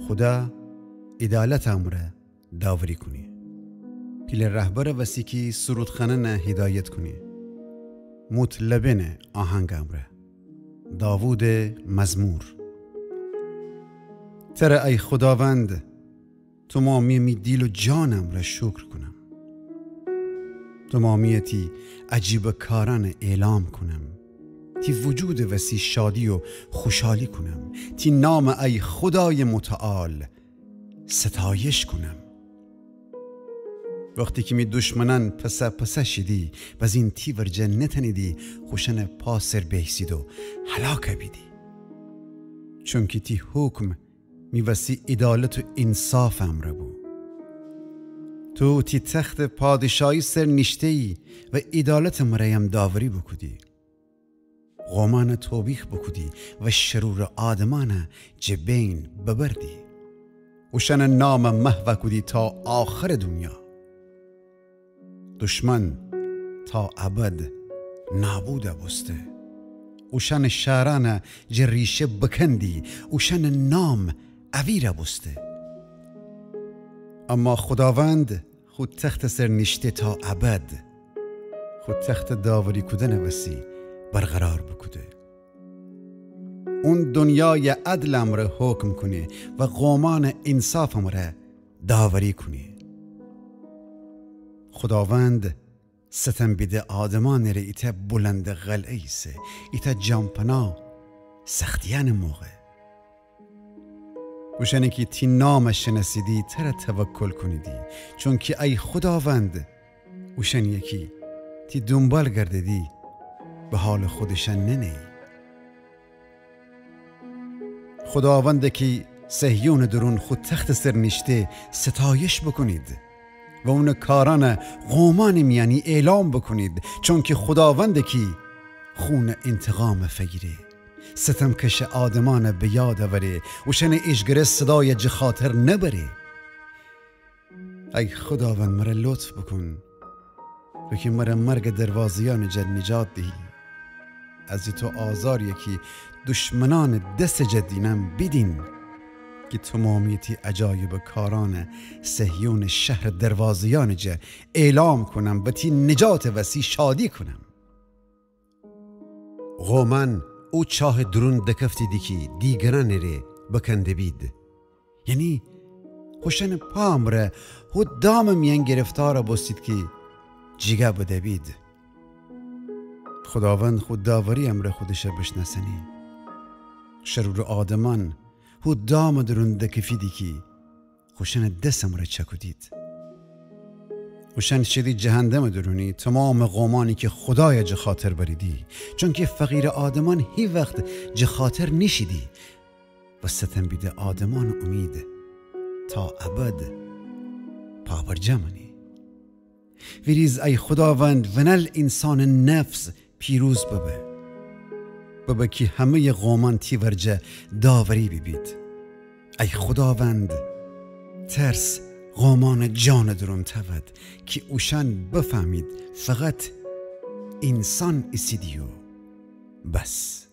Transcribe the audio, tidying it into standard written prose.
خدا عدالت امره داوری کنی. پیل رهبر وسیکی سرودخانه نه هدایت کنی. مطلبن آهنگ امره داوود مزمور. ترى ای خداوند تمامی می دیل و جانم را شکر کنم. تمامیتی عجیب کاران اعلام کنم. تی وجود وسی شادی و خوشحالی کنم. تی نام ای خدای متعال ستایش کنم. وقتی که می دشمنان پسه شدی باز این تی ورجه نتنیدی خوشن پاسر بیسید و هلاک بیدی. چون که تی حکم می وسی عدالت و انصاف امره بو. تو تی تخت پادشاهی سر نشتهی و عدالت مرایم داوری بکودی. غمان توبیخ بکودی و شرور آدمان جبین ببردی. وشن نام محو کودی تا آخر دنیا. دشمن تا ابد نابوده بسته. وشن شهران جریشه بکندی. وشن نام اویره بسته. اما خداوند خود تخت سر نشته تا ابد. خود تخت داوری کدن وسی برقرار بکده. اون دنیای عدل امره حکم کنه و قومان انصاف امره داوری کنه. خداوند ستم بیده آدمان ره ایتا بلند غلعه ایسه. ایتا جامپنا سختیان موقع. وشنه که تی نامش شناسیدی تره توکل کنیدی. چون که ای خداوند وشن یکی تی دنبال گرددی به حال خودشن ننی. خداوند که صهیون درون خود تخت سر نشته ستایش بکنید و اون کاران قومان میانی اعلام بکنید. چون که خداوند که خون انتقام فگیره ستمکش آدمان به یاد آوره و شن اشگره صدای جخاطر نبره. ای خداوند مرا لطف بکن و که مرا مرگ دروازیان جد نجات دهی. از تو آزار یکی دشمنان دست جدینم بدین که تمامیتی عجایب کاران صهیون شهر دروازیان جه اعلام کنم و تی نجات وسی شادی کنم. غومن او چاه درون دکفتی دیکی دیگران ره بکنده بید. یعنی خوشن پام ره و دام میان گرفتار بستید که جیگه بده بید. خداوند خود داوری امر خودش بشناسنی. شرور آدمان و دام درون دکفیدی که خوشن دستم را چکودید. خوشن شدی جهنم درونی تمام قومانی که خدای جخاطر بریدی. چون که فقیر آدمان هی وقت جخاطر نشیدی و ستم بیده آدمان امید تا ابد پابرجمانی. ویریز ای خداوند ونل انسان نفس پیروز ببه که همه قومان تی ورجه داوری ببید. ای خداوند ترس قومان جان درون تود که اوشن بفهمید فقط انسان اسیدیو بس.